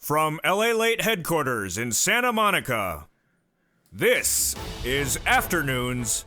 From LALATE headquarters in Santa Monica, this is Afternoons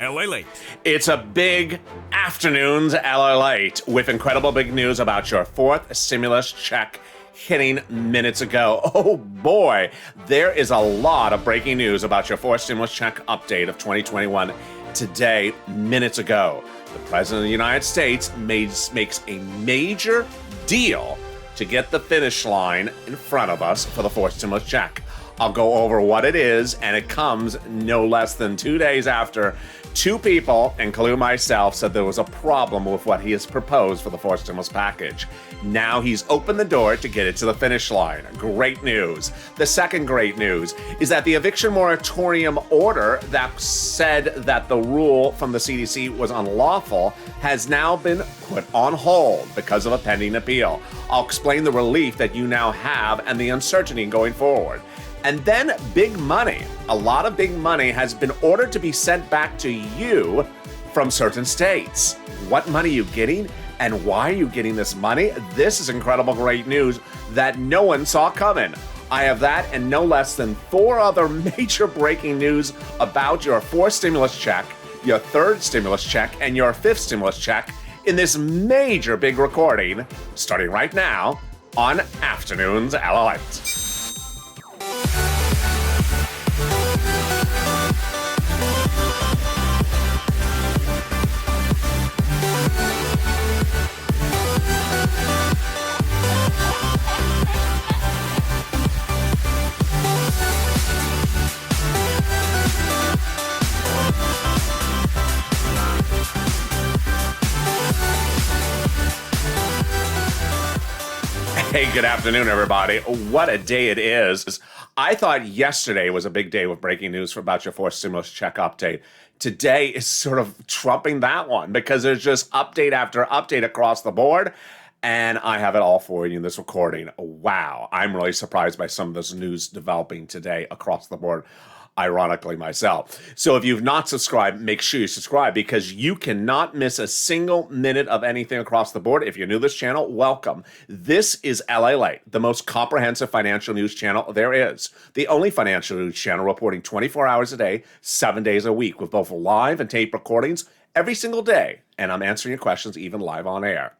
LALATE. It's a big Afternoons LALATE with incredible big news about your fourth stimulus check hitting minutes ago. Oh boy, there is a lot of breaking news about your fourth stimulus check update of 2021 today, minutes ago. The President of the United States makes a major deal to get the finish line in front of us for the fourth stimulus check. I'll go over what it is, and it comes no less than 2 days after two people, including myself, said there was a problem with what he has proposed for the fourth stimulus package. Now he's opened the door to get it to the finish line. Great news. The second great news is that the eviction moratorium order that said that the rule from the CDC was unlawful has now been put on hold because of a pending appeal. I'll explain the relief that you now have and the uncertainty going forward. And then big money. A lot of big money has been ordered to be sent back to you from certain states. What money are you getting and why are you getting this money? This is incredible, great news that no one saw coming. I have that and no less than 4 other major breaking news about your fourth stimulus check, your third stimulus check, and your fifth stimulus check in this major big recording starting right now on Afternoons LALATE. Hey, good afternoon, everybody. What a day it is. I thought yesterday was a big day with breaking news about your fourth stimulus check update. Today is sort of trumping that one because there's just update after update across the board, and I have it all for you in this recording. Wow, I'm really surprised by some of this news developing today across the board. Ironically myself. So if you've not subscribed, make sure you subscribe because you cannot miss a single minute of anything across the board. If you're new to this channel, welcome. This is LALATE, the most comprehensive financial news channel there is. The only financial news channel reporting 24 hours a day, 7 days a week with both live and tape recordings every single day. And I'm answering your questions even live on air.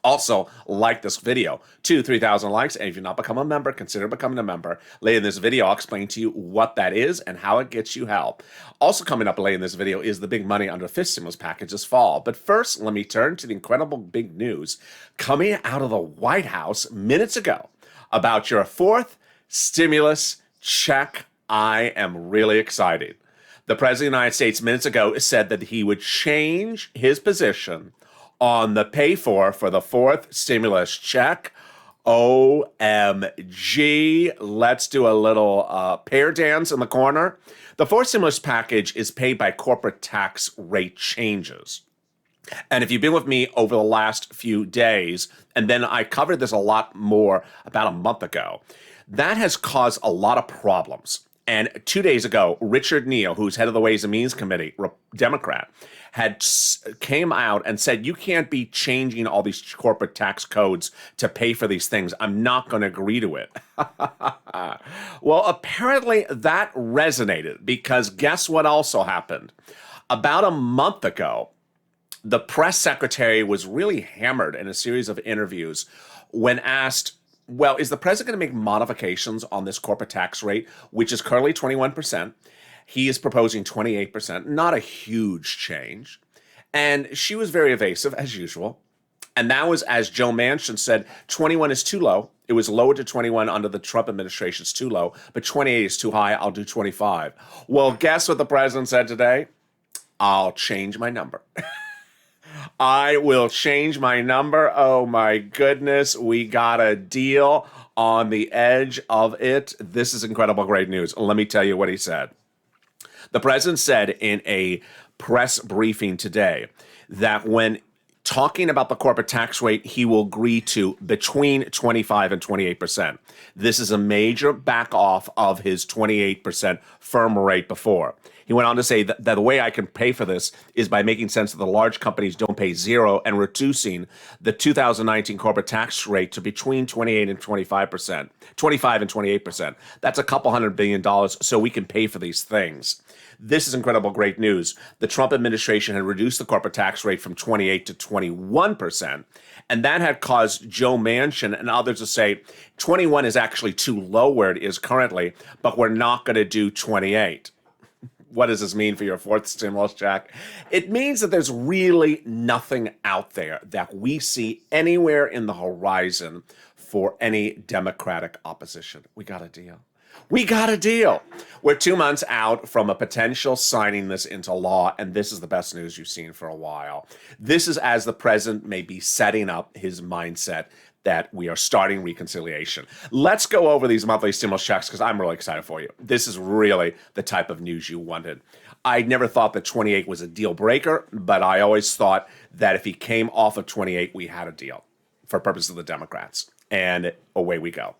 Also, like this video, 2,000-3,000 likes, and if you've not become a member, consider becoming a member. Later in this video, I'll explain to you what that is and how it gets you help. Also coming up later in this video is the big money under fifth stimulus package this fall. But first, let me turn to the incredible big news coming out of the White House minutes ago about your fourth stimulus check. I am really excited. The President of the United States minutes ago said that he would change his position on the pay for the fourth stimulus check. OMG. Let's do a little pear dance in the corner. The fourth stimulus package is paid by corporate tax rate changes. And if you've been with me over the last few days, and then I covered this a lot more about a month ago, that has caused a lot of problems. And 2 days ago, Richard Neal, who's head of the Ways and Means Committee, Democrat, came out and said, you can't be changing all these corporate tax codes to pay for these things. I'm not going to agree to it. Well, apparently that resonated because guess what also happened? About a month ago, the press secretary was really hammered in a series of interviews when asked, well, is the president going to make modifications on this corporate tax rate, which is currently 21%? He is proposing 28%, not a huge change. And she was very evasive, as usual. And that was, as Joe Manchin said, 21 is too low. It was lowered to 21 under the Trump administration. It's too low. But 28 is too high. I'll do 25. Well, guess what the president said today? I'll change my number. I will change my number. Oh, my goodness. We got a deal on the edge of it. This is incredible, great news. Let me tell you what he said. The president said in a press briefing today that when talking about the corporate tax rate, he will agree to between 25 and 28%. This is a major back off of his 28% firm rate before. He went on to say that the way I can pay for this is by making sense that the large companies don't pay zero and reducing the 2019 corporate tax rate to between 28 and 25%, 25 and 28%. That's a couple $100 billion, so we can pay for these things. This is incredible, great news. The Trump administration had reduced the corporate tax rate from 28 to 21%, and that had caused Joe Manchin and others to say 21 is actually too low where it is currently, but we're not going to do 28. What does this mean for your fourth stimulus check? It means that there's really nothing out there that we see anywhere in the horizon for any Democratic opposition. We got a deal. We got a deal. We're 2 months out from a potential signing this into law, and this is the best news you've seen for a while. This is as the president may be setting up his mindset that we are starting reconciliation. Let's go over these monthly stimulus checks because I'm really excited for you. This is really the type of news you wanted. I never thought that 28 was a deal breaker, but I always thought that if he came off of 28, we had a deal for purposes of the Democrats. And away we go.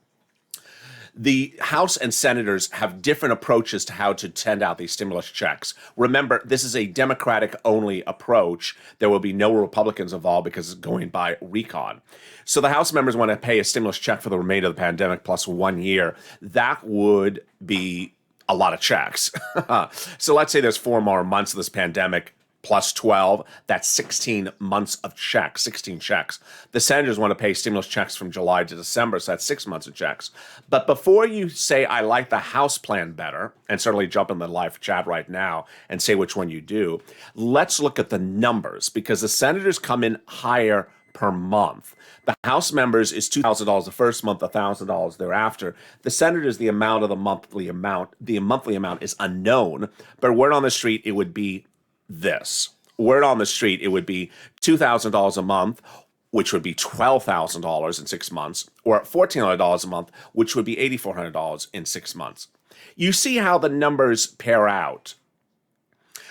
The House and senators have different approaches to how to send out these stimulus checks. Remember, this is a Democratic-only approach. There will be no Republicans involved because it's going by recon. So the House members want to pay a stimulus check for the remainder of the pandemic plus 1 year. That would be a lot of checks. So let's say there's 4 more months of this pandemic. Plus 12, that's 16 months of checks, 16 checks. The senators want to pay stimulus checks from July to December, so that's 6 months of checks. But before you say, I like the House plan better, and certainly jump in the live chat right now and say which one you do, let's look at the numbers, because the senators come in higher per month. The House members is $2,000 the first month, $1,000 thereafter. The senators, the amount of the monthly amount is unknown, but word on the street, it would be this. Word on the street, it would be $2,000 a month, which would be $12,000 in 6 months, or $1,400 a month, which would be $8,400 in 6 months. You see how the numbers pair out.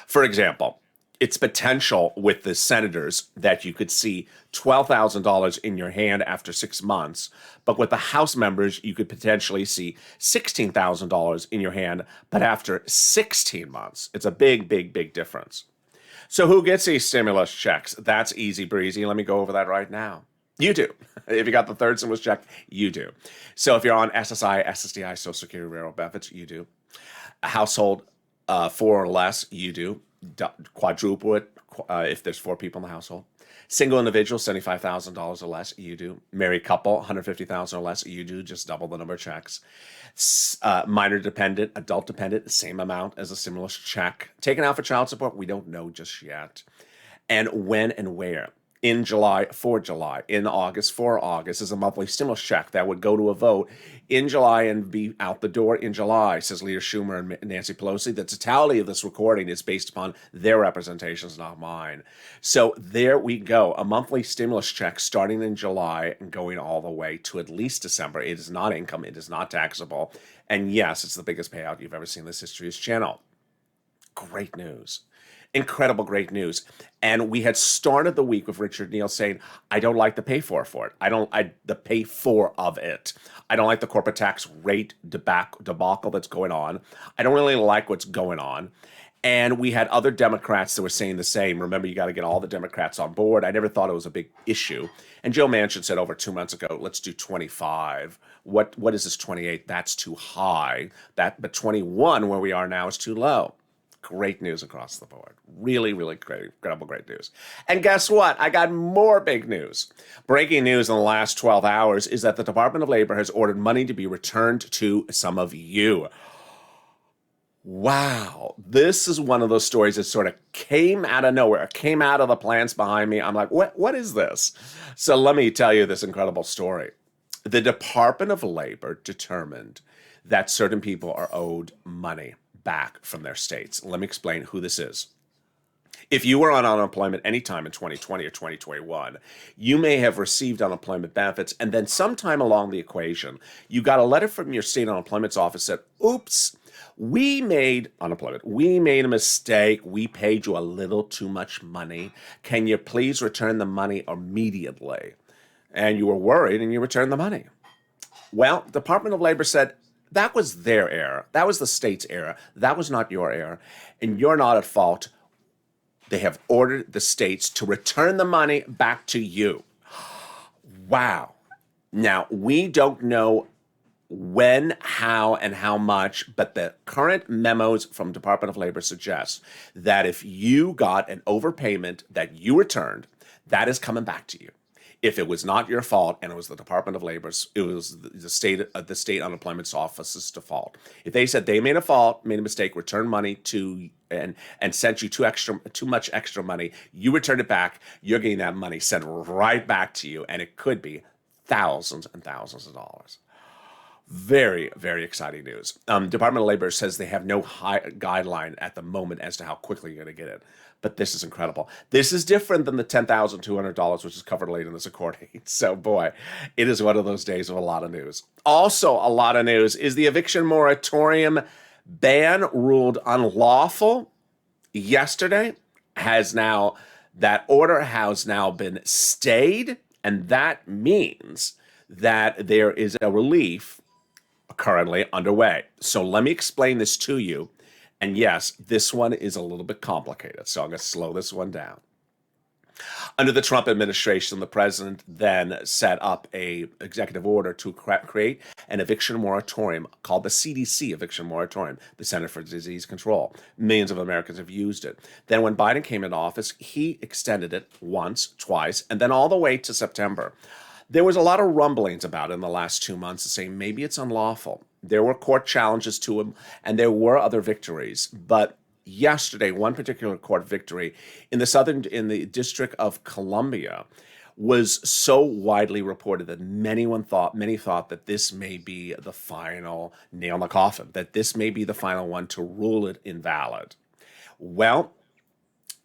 For example, it's potential with the senators that you could see $12,000 in your hand after 6 months, but with the House members, you could potentially see $16,000 in your hand, but after 16 months. It's a big, big, big difference. So who gets these stimulus checks? That's easy breezy. Let me go over that right now. You do. If you got the third stimulus check, you do. So if you're on SSI, SSDI, Social Security, Railroad benefits, you do. A household 4 or less, you do. Quadruple it if there's 4 people in the household. Single individual, $75,000 or less, you do. Married couple, $150,000 or less, you do. Just double the number of checks. Minor dependent, adult dependent, same amount as a stimulus check. Taken out for child support, we don't know just yet. And when and where? In July, for July. In August, for August, is a monthly stimulus check that would go to a vote in July and be out the door in July, says Leader Schumer and Nancy Pelosi. The totality of this recording is based upon their representations, not mine. So there we go. A monthly stimulus check starting in July and going all the way to at least December. It is not income. It is not taxable. And yes, it's the biggest payout you've ever seen in this History's channel. Great news. Incredible, great news. And we had started the week with Richard Neal saying, I don't like the pay for it. The pay for of it. I don't like the corporate tax rate debacle that's going on. I don't really like what's going on. And we had other Democrats that were saying the same. Remember, you got to get all the Democrats on board. I never thought it was a big issue. And Joe Manchin said over 2 months ago, let's do 25. What is this 28? That's too high. But 21, where we are now, is too low. Great news across the board. Really, really great, incredible, great news. And guess what? I got more big news. Breaking news in the last 12 hours is that the Department of Labor has ordered money to be returned to some of you. Wow. This is one of those stories that sort of came out of nowhere, came out of the plants behind me. I'm like, what is this? So let me tell you this incredible story. The Department of Labor determined that certain people are owed money back from their states. Let me explain who this is. If you were on unemployment anytime in 2020 or 2021, you may have received unemployment benefits, and then sometime along the equation, you got a letter from your state unemployment office that, oops, we made a mistake. We paid you a little too much money. Can you please return the money immediately? And you were worried and you returned the money. Well, Department of Labor said, That was their error. That was the state's error. That was not your error. And you're not at fault. They have ordered the states to return the money back to you. Wow. Now, we don't know when, how, and how much, but the current memos from Department of Labor suggest that if you got an overpayment that you returned, that is coming back to you. If it was not your fault and it was the Department of Labor's, it was the state unemployment office's default. If they said they made a mistake, returned money to and sent you too much extra money, you returned it back, you're getting that money sent right back to you, and it could be thousands and thousands of dollars. Very, very exciting news. Department of Labor says they have no high guideline at the moment as to how quickly you're going to get it. But this is incredible. This is different than the $10,200, which is covered late in this recording. So, boy, it is one of those days of a lot of news. Also, a lot of news is the eviction moratorium ban ruled unlawful yesterday. That order has now been stayed, and that means that there is a relief currently underway. So let me explain this to you. And yes, this one is a little bit complicated, so I'm going to slow this one down. Under the Trump administration, the president then set up a executive order to create an eviction moratorium called the CDC eviction moratorium, the Center for Disease Control. Millions of Americans have used it. Then when Biden came into office, he extended it once, twice, and then all the way to September. There was a lot of rumblings about it in the last 2 months to say maybe it's unlawful. There were court challenges to him, and there were other victories. But yesterday, one particular court victory in the District of Columbia was so widely reported that many thought that this may be the final nail in the coffin, that this may be the final one to rule it invalid. Well,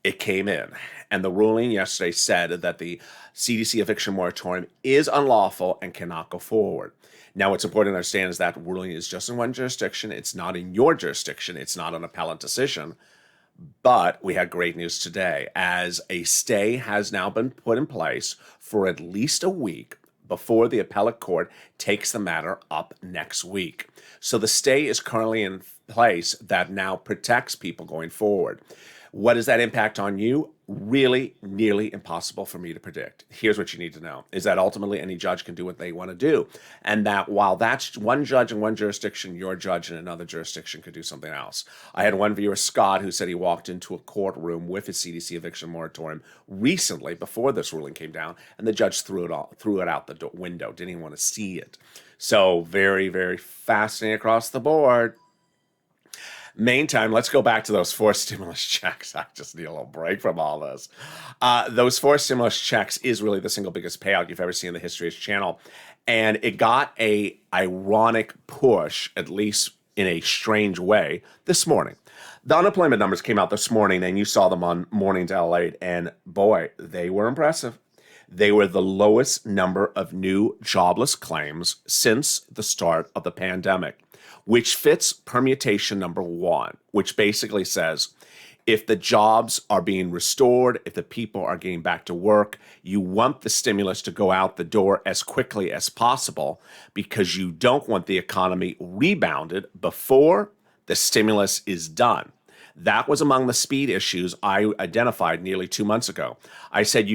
it came in, and the ruling yesterday said that the CDC eviction moratorium is unlawful and cannot go forward. Now, what's important to understand is that ruling is just in one jurisdiction. It's not in your jurisdiction. It's not an appellate decision. But we had great news today, as a stay has now been put in place for at least a week before the appellate court takes the matter up next week. So the stay is currently in place that now protects people going forward. What does that impact on you? Really, nearly impossible for me to predict. Here's what you need to know, is that ultimately any judge can do what they want to do. And that while that's one judge in one jurisdiction, your judge in another jurisdiction could do something else. I had one viewer, Scott, who said he walked into a courtroom with his CDC eviction moratorium recently before this ruling came down, and the judge threw it out the window, didn't even want to see it. So very, very fascinating across the board. Meantime, let's go back to those 4 stimulus checks. I just need a little break from all this. Those 4 stimulus checks is really the single biggest payout you've ever seen in the history of this channel. And it got a ironic push, at least in a strange way, this morning. The unemployment numbers came out this morning, and you saw them on Mornings LALATE, and boy, they were impressive. They were the lowest number of new jobless claims since the start of the pandemic, which fits permutation number 1, which basically says if the jobs are being restored, if the people are getting back to work, you want the stimulus to go out the door as quickly as possible because you don't want the economy rebounded before the stimulus is done. That was among the speed issues I identified nearly 2 months ago. I said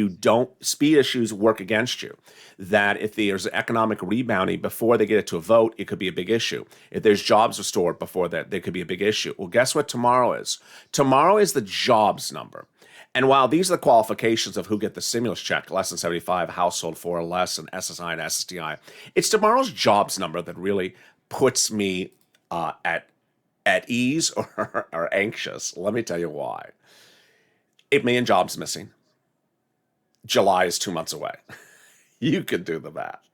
speed issues work against you. That if there's economic rebounding before they get it to a vote, it could be a big issue. If there's jobs restored before that, there could be a big issue. Well, guess what tomorrow is? Tomorrow is the jobs number. And while these are the qualifications of who get the stimulus check, less than 75, household 4 or less, and SSI and SSDI, it's tomorrow's jobs number that really puts me at ease or anxious. Let me tell you why. 8 million jobs missing. July is 2 months away. You could do the math.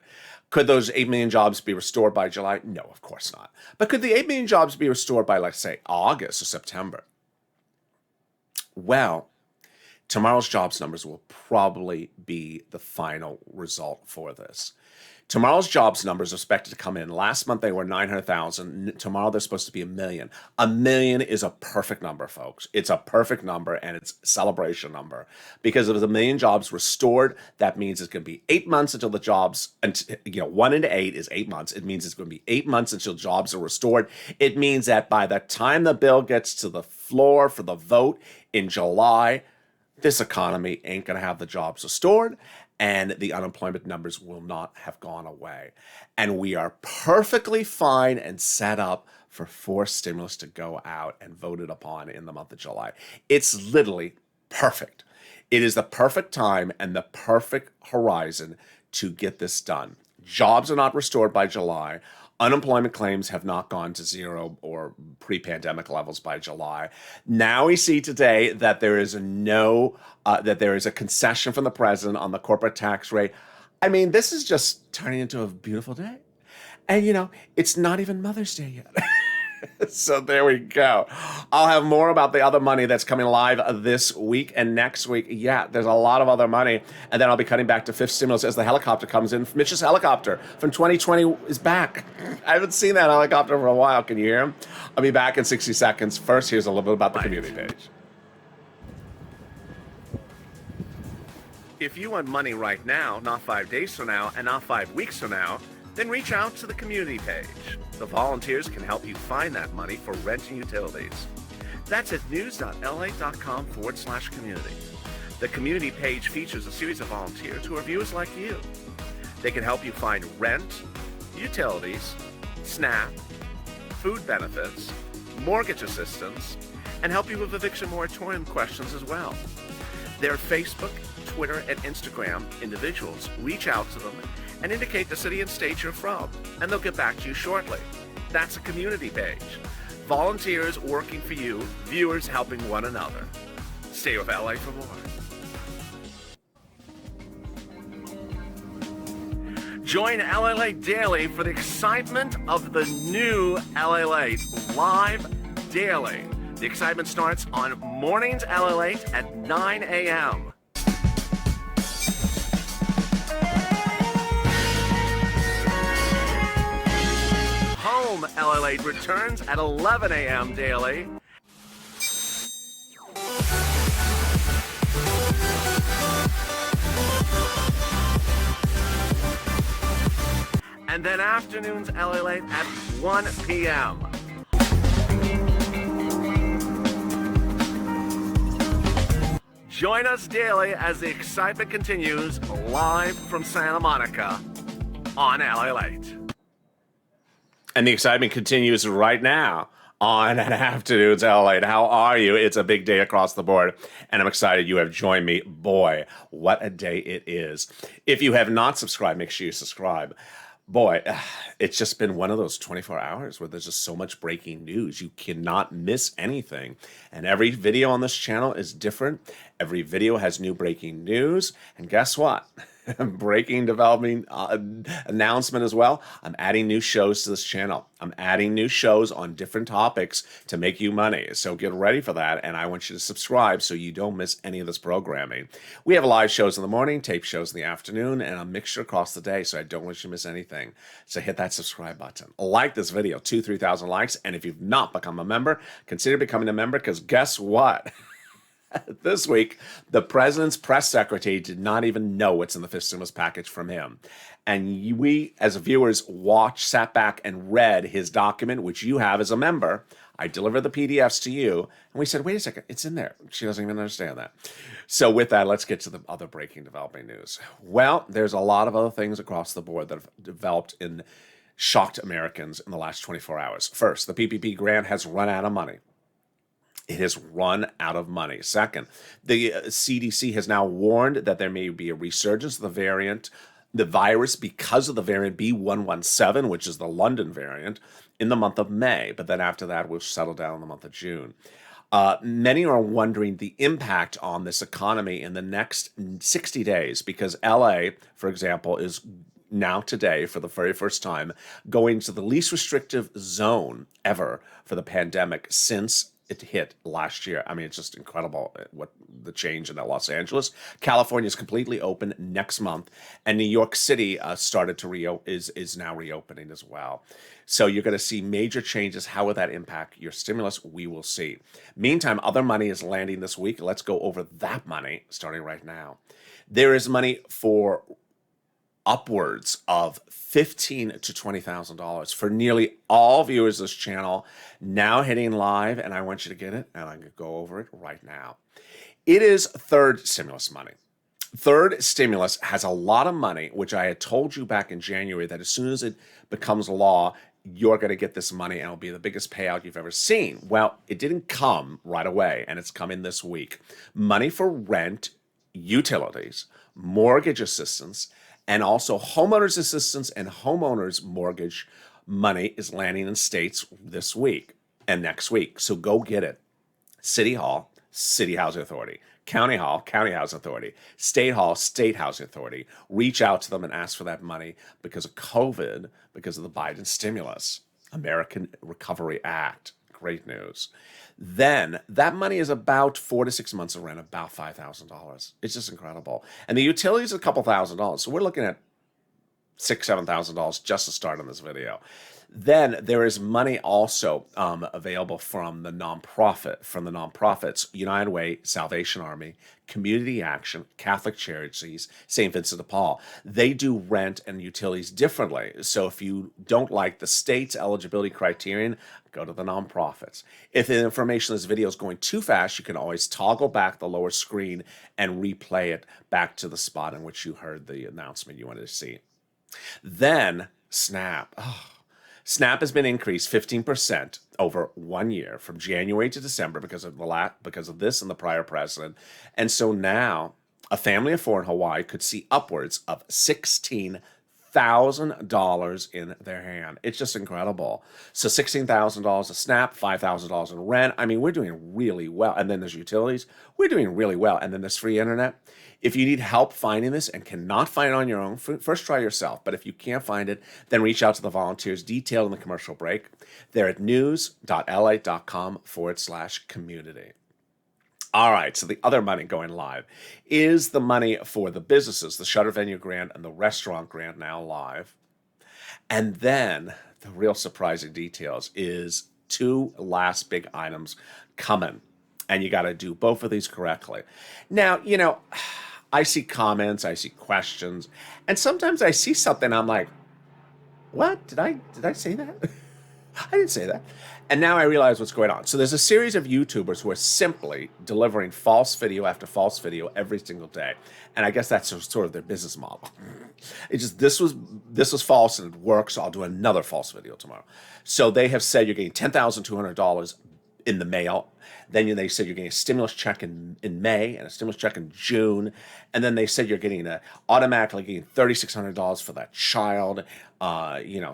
Could those 8 million jobs be restored by July? No, of course not. But could the 8 million jobs be restored by, let's say, August or September? Well, tomorrow's jobs numbers will probably be the final result for this. Tomorrow's jobs numbers are expected to come in. Last month they were 900,000. Tomorrow they're supposed to be 1,000,000. 1,000,000 is a perfect number, folks. It's a perfect number, and it's a celebration number. Because if there's 1,000,000 jobs restored, that means it's going to be 8 months until the jobs, 1 into 8 is 8 months. It means it's going to be 8 months until jobs are restored. It means that by the time the bill gets to the floor for the vote in July, this economy ain't going to have the jobs restored, and the unemployment numbers will not have gone away. And we are perfectly fine and set up for forced stimulus to go out and voted upon in the month of July. It's literally perfect. It is the perfect time and the perfect horizon to get this done. Jobs are not restored by July. Unemployment claims have not gone to zero or pre-pandemic levels by July. Now we see today that there is a concession from the president on the corporate tax rate. I mean, this is just turning into a beautiful day. And it's not even Mother's Day yet. So there we go. I'll have more about the other money that's coming live this week and next week. Yeah, there's a lot of other money. And then I'll be cutting back to fifth stimulus as the helicopter comes in. Mitch's helicopter from 2020 is back. I haven't seen that helicopter for a while. Can you hear him? I'll be back in 60 seconds. First, here's a little bit about the community page. If you want money right now, not 5 days from now, and not 5 weeks from now, then reach out to the community page. The volunteers can help you find that money for rent and utilities. That's at news.la.com/community. The community page features a series of volunteers who are viewers like you. They can help you find rent, utilities, SNAP, food benefits, mortgage assistance, and help you with eviction moratorium questions as well. Their Facebook, Twitter, and Instagram individuals reach out to them and indicate the city and state you're from, and they'll get back to you shortly. That's a community page. Volunteers working for you, viewers helping one another. Stay with LA for more. Join LALATE Daily for the excitement of the new LALATE live daily. The excitement starts on mornings LALATE at 9 a.m. Home LALATE returns at 11 a.m. daily. And then afternoons LALATE at 1 p.m. Join us daily as the excitement continues live from Santa Monica on LALATE. And the excitement continues right now on Afternoons LALATE. How are you? It's a big day across the board, and I'm excited you have joined me. Boy, what a day it is. If you have not subscribed, make sure you subscribe. Boy, it's just been one of those 24 hours where there's just so much breaking news. You cannot miss anything. And every video on this channel is different. Every video has new breaking news. And guess what? Breaking, developing announcement as well. I'm adding new shows to this channel. I'm adding new shows on different topics to make you money. So get ready for that. And I want you to subscribe so you don't miss any of this programming. We have live shows in the morning, tape shows in the afternoon, and a mixture across the day. So I don't want you to miss anything. So hit that subscribe button. Like this video, 2,000-3,000 likes. And if you've not become a member, consider becoming a member, because guess what? This week, the president's press secretary did not even know what's in the fifth stimulus package from him. And we, as viewers, sat back and read his document, which you have as a member. I delivered the PDFs to you. And we said, wait a second, it's in there. She doesn't even understand that. So with that, let's get to the other breaking, developing news. Well, there's a lot of other things across the board that have developed and shocked Americans in the last 24 hours. First, the PPP grant has run out of money. It has run out of money. Second, the CDC has now warned that there may be a resurgence of the virus because of the variant B.1.1.7, which is the London variant, in the month of May. But then after that, we'll settle down in the month of June. Many are wondering the impact on this economy in the next 60 days, because LA, for example, is now today, for the very first time, going to the least restrictive zone ever for the pandemic since it hit last year. I mean, it's just incredible what the change in Los Angeles. California is completely open next month, and New York City started to is now reopening as well. So you're going to see major changes. How will that impact your stimulus? We will see. Meantime, other money is landing this week. Let's go over that money starting right now. There is money for upwards of $15,000 to $20,000 for nearly all viewers of this channel, now hitting live, and I want you to get it, and I'm going to go over it right now. It is third stimulus money. Third stimulus has a lot of money, which I had told you back in January that as soon as it becomes law, you're going to get this money and it'll be the biggest payout you've ever seen. Well, it didn't come right away, and it's coming this week. Money for rent, utilities, mortgage assistance, and also homeowners assistance and homeowners mortgage money is landing in states this week and next week. So go get it. City Hall, City Housing Authority. County Hall, County Housing Authority. State Hall, State Housing Authority. Reach out to them and ask for that money because of COVID, because of the Biden stimulus. American Recovery Act. Great news. Then that money is about 4 to 6 months of rent, about $5,000. It's just incredible. And the utilities are a couple $1,000s. So we're looking at $6,000, $7,000 just to start on this video. Then there is money also available from the nonprofits, United Way, Salvation Army, Community Action, Catholic Charities, St. Vincent de Paul. They do rent and utilities differently. So if you don't like the state's eligibility criterion, go to the nonprofits. If the information in this video is going too fast, you can always toggle back the lower screen and replay it back to the spot in which you heard the announcement you wanted to see. Then SNAP. SNAP has been increased 15% over 1 year from January to December because of this and the prior president. And so now a family of four in Hawaii could see upwards of $16,000 in their hand. It's just incredible. So $16,000 a SNAP, $5,000 in rent. I mean, we're doing really well. And then there's utilities. We're doing really well. And then there's free internet. If you need help finding this and cannot find it on your own, first try yourself. But if you can't find it, then reach out to the volunteers detailed in the commercial break. They're at news.la.com/community. All right, so the other money going live is the money for the businesses, the Shutter Venue Grant and the Restaurant Grant now live. And then the real surprising details is two last big items coming. And you got to do both of these correctly. Now, I see comments, I see questions, and sometimes I see something, I'm like, what? Did I say that? I didn't say that. And now I realize what's going on. So there's a series of YouTubers who are simply delivering false video after false video every single day. And I guess that's sort of their business model. It's just, this was false and it works, so I'll do another false video tomorrow. So they have said you're getting $10,200 in the mail. Then they said you're getting a stimulus check in May and a stimulus check in June. And then they said you're getting automatically getting $3,600 for that child,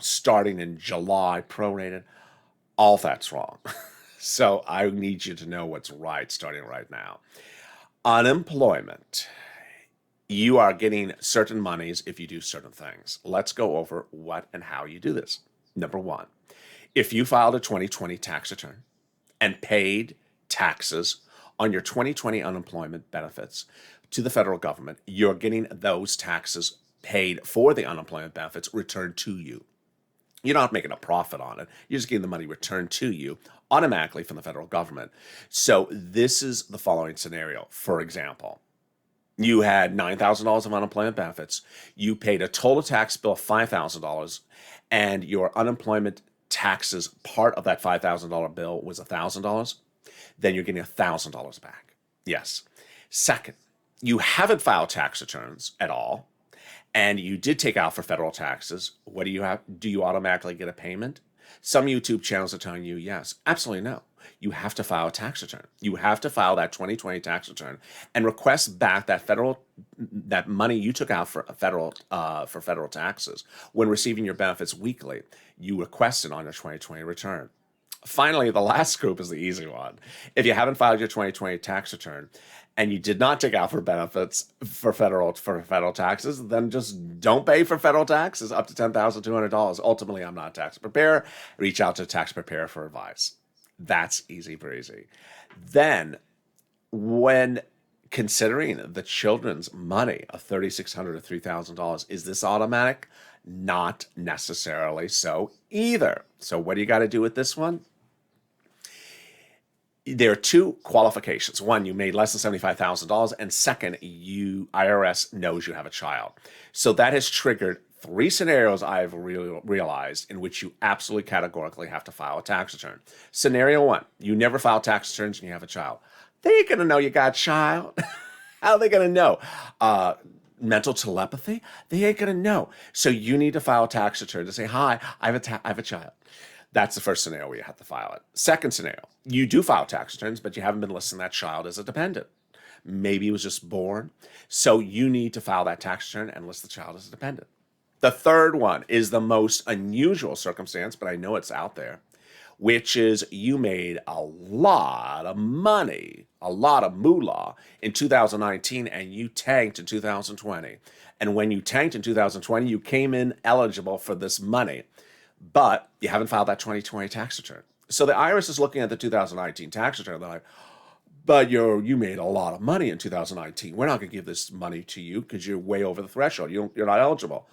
starting in July, prorated. All that's wrong. So I need you to know what's right starting right now. Unemployment. You are getting certain monies if you do certain things. Let's go over what and how you do this. Number one, if you filed a 2020 tax return and paid taxes on your 2020 unemployment benefits to the federal government, you're getting those taxes paid for the unemployment benefits returned to you. You're not making a profit on it. You're just getting the money returned to you automatically from the federal government. So this is the following scenario. For example, you had $9,000 of unemployment benefits. You paid a total tax bill of $5,000, and your unemployment taxes, part of that $5,000 bill was $1,000. Then you're getting $1,000 back. Yes. Second, you haven't filed tax returns at all, and you did take out for federal taxes. What do you have? Do you automatically get a payment? Some YouTube channels are telling you yes. Absolutely no. You have to file a tax return. You have to file that 2020 tax return and request back that money you took out for federal taxes when receiving your benefits weekly. You request it on your 2020 return. Finally, the last group is the easy one. If you haven't filed your 2020 tax return and you did not take out for benefits for federal taxes, then just don't pay for federal taxes up to $10,200. Ultimately, I'm not a tax preparer. Reach out to a tax preparer for advice. That's easy breezy. Then, when considering the children's money of $3,600 to $3,000, is this automatic? Not necessarily so either. So what do you got to do with this one? There are two qualifications. One, you made less than $75,000, and second, IRS knows you have a child. So that has triggered three scenarios I've realized in which you absolutely categorically have to file a tax return. Scenario one, you never file tax returns and you have a child. They ain't gonna know you got a child. How are they gonna know? Mental telepathy? They ain't gonna know. So you need to file a tax return to say, hi, I have a child. That's the first scenario where you have to file it. Second scenario, you do file tax returns, but you haven't been listing that child as a dependent. Maybe he was just born. So you need to file that tax return and list the child as a dependent. The third one is the most unusual circumstance, but I know it's out there, which is you made a lot of money, a lot of moolah in 2019, and you tanked in 2020. And when you tanked in 2020, you came in eligible for this money, but you haven't filed that 2020 tax return. So the IRS is looking at the 2019 tax return. They're like, but you made a lot of money in 2019. We're not going to give this money to you because you're way over the threshold. You're not eligible.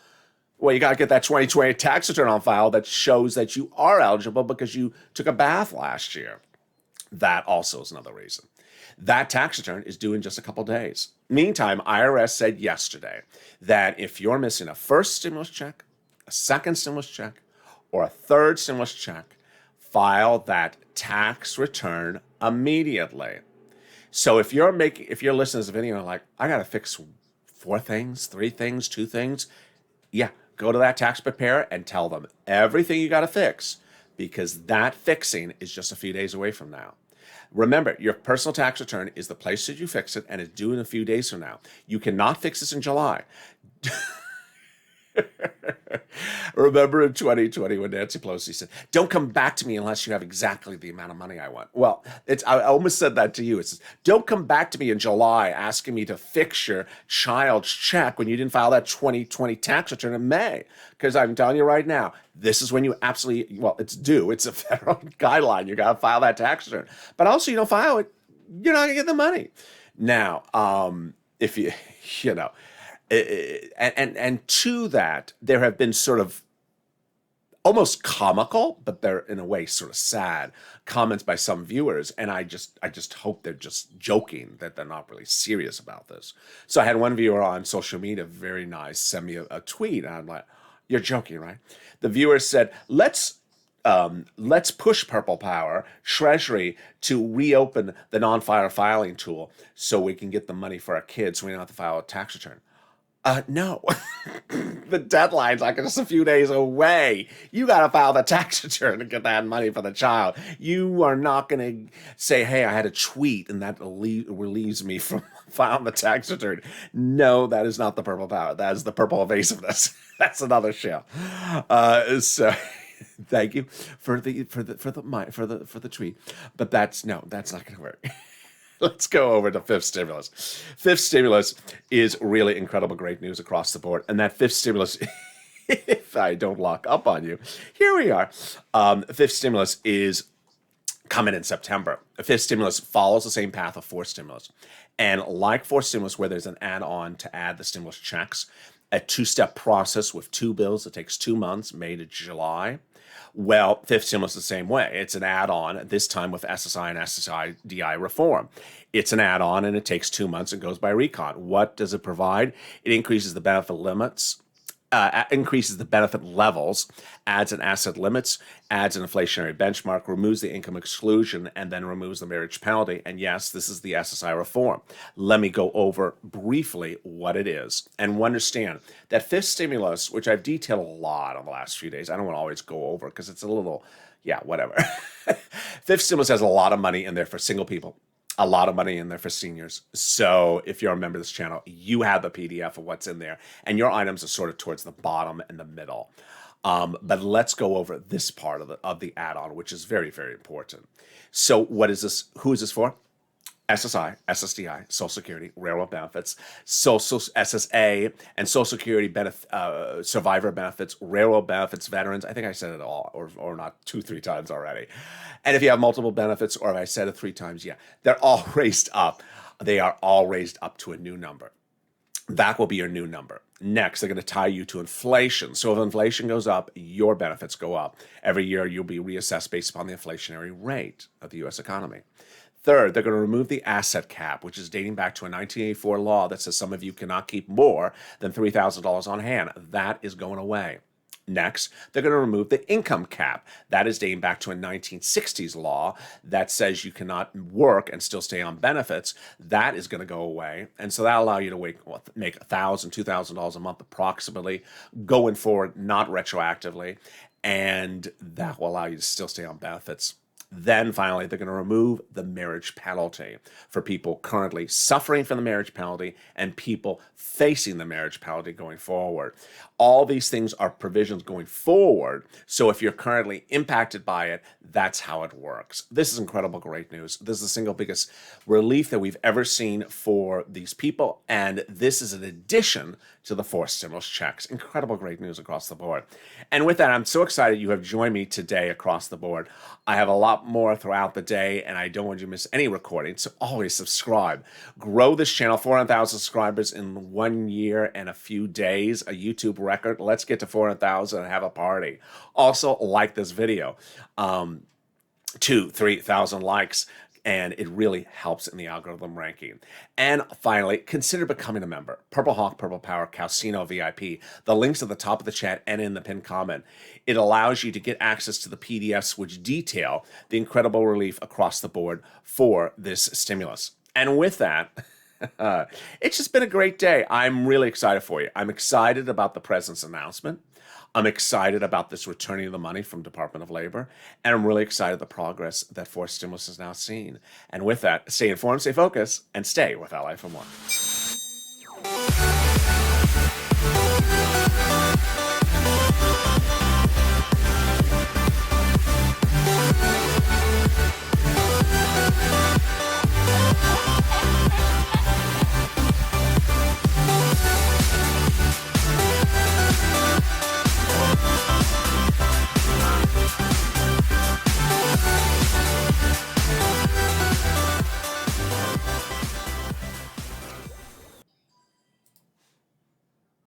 Well, you got to get that 2020 tax return on file that shows that you are eligible because you took a bath last year. That also is another reason. That tax return is due in just a couple days. Meantime, IRS said yesterday that if you're missing a first stimulus check, a second stimulus check, or a third stimulus check, file that tax return immediately. So if you're listening to this video and like, I got to fix 4 things, 3 things, 2 things, yeah, go to that tax preparer and tell them everything you got to fix, because that fixing is just a few days away from now. Remember, your personal tax return is the place that you fix it, and it's due in a few days from now. You cannot fix this in July. Remember in 2020 when Nancy Pelosi said, don't come back to me unless you have exactly the amount of money I want. Well, I almost said that to you. It says, don't come back to me in July asking me to fix your child's check when you didn't file that 2020 tax return in May. Because I'm telling you right now, this is when you it's due. It's a federal guideline. You got to file that tax return. But also, you don't file it, you're not going to get the money. Now, if you know, and to that, there have been sort of almost comical, but they're in a way sort of sad comments by some viewers, and I just hope they're just joking, that they're not really serious about this. So I had one viewer on social media, very nice, send me a tweet, and I'm like, "You're joking, right?" The viewer said, "Let's push Purple Power Treasury to reopen the non-fire filing tool so we can get the money for our kids, so we don't have to file a tax return." No, the deadline's like just a few days away. You got to file the tax return to get that money for the child. You are not going to say, hey, I had a tweet and that relieves me from filing the tax return. No, that is not the Purple Power. That is the purple evasiveness. That's another show. So thank you for the tweet, but that's not going to work. Let's go over to fifth stimulus. Fifth stimulus is really incredible, great news across the board. And that fifth stimulus, if I don't lock up on you, here we are. Fifth stimulus is coming in September. Fifth stimulus follows the same path of fourth stimulus. And like fourth stimulus, where there's an add-on to add the stimulus checks, a 2-step process with 2 bills that takes 2 months, May to July. Well, fifth stimulus is the same way. It's an add-on, this time with SSI and SSI-DI reform. It's an add-on, and it takes 2 months and goes by recon. What does it provide? It increases the benefit limits, increases the benefit levels, adds an asset limits, adds an inflationary benchmark, removes the income exclusion, and then removes the marriage penalty. And yes, this is the SSI reform. Let me go over briefly what it is. And understand that fifth stimulus, which I've detailed a lot on the last few days, I don't want to always go over because it's a little, whatever. Fifth stimulus has a lot of money in there for single people. A lot of money in there for seniors. So if you're a member of this channel, you have the PDF of what's in there, and your items are sort of towards the bottom and the middle. But let's go over this part of the add-on, which is very, very important. So what is this? Who is this for? SSI, SSDI, Social Security, railroad benefits, Social SSA, and Social Security survivor benefits, railroad benefits, veterans. I think I said it all, or not 2-3 times already. And if you have multiple benefits, or if I said it 3 times, yeah, they're all raised up. They are all raised up to a new number. That will be your new number. Next, they're going to tie you to inflation. So if inflation goes up, your benefits go up. Every year, you'll be reassessed based upon the inflationary rate of the U.S. economy. Third, they're going to remove the asset cap, which is dating back to a 1984 law that says some of you cannot keep more than $3,000 on hand. That is going away. Next, they're going to remove the income cap. That is dating back to a 1960s law that says you cannot work and still stay on benefits. That is going to go away. And so that'll allow you to make $1,000, $2,000 a month approximately going forward, not retroactively. And that will allow you to still stay on benefits. Then finally, they're going to remove the marriage penalty for people currently suffering from the marriage penalty and people facing the marriage penalty going forward. All these things are provisions going forward. So if you're currently impacted by it, that's how it works. This is incredible, great news. This is the single biggest relief that we've ever seen for these people. And this is an addition to the 4 stimulus checks. Incredible, great news across the board. And with that, I'm so excited you have joined me today across the board. I have a lot more throughout the day, and I don't want you to miss any recording, so always subscribe. Grow this channel, 400,000 subscribers in 1 year and a few days, a YouTube record. Let's get to 400,000 and have a party. Also, like this video. 2,000-3,000 likes, and it really helps in the algorithm ranking. And finally, consider becoming a member. Purple Hawk, Purple Power, Calcino VIP. The link's at the top of the chat and in the pinned comment. It allows you to get access to the PDFs which detail the incredible relief across the board for this stimulus. And with that, it's just been a great day. I'm really excited for you. I'm excited about the president's announcement. I'm excited about this returning of the money from Department of Labor, and I'm really excited the progress that 4 stimulus has now seen. And with that, stay informed, stay focused, and stay with Ally for more.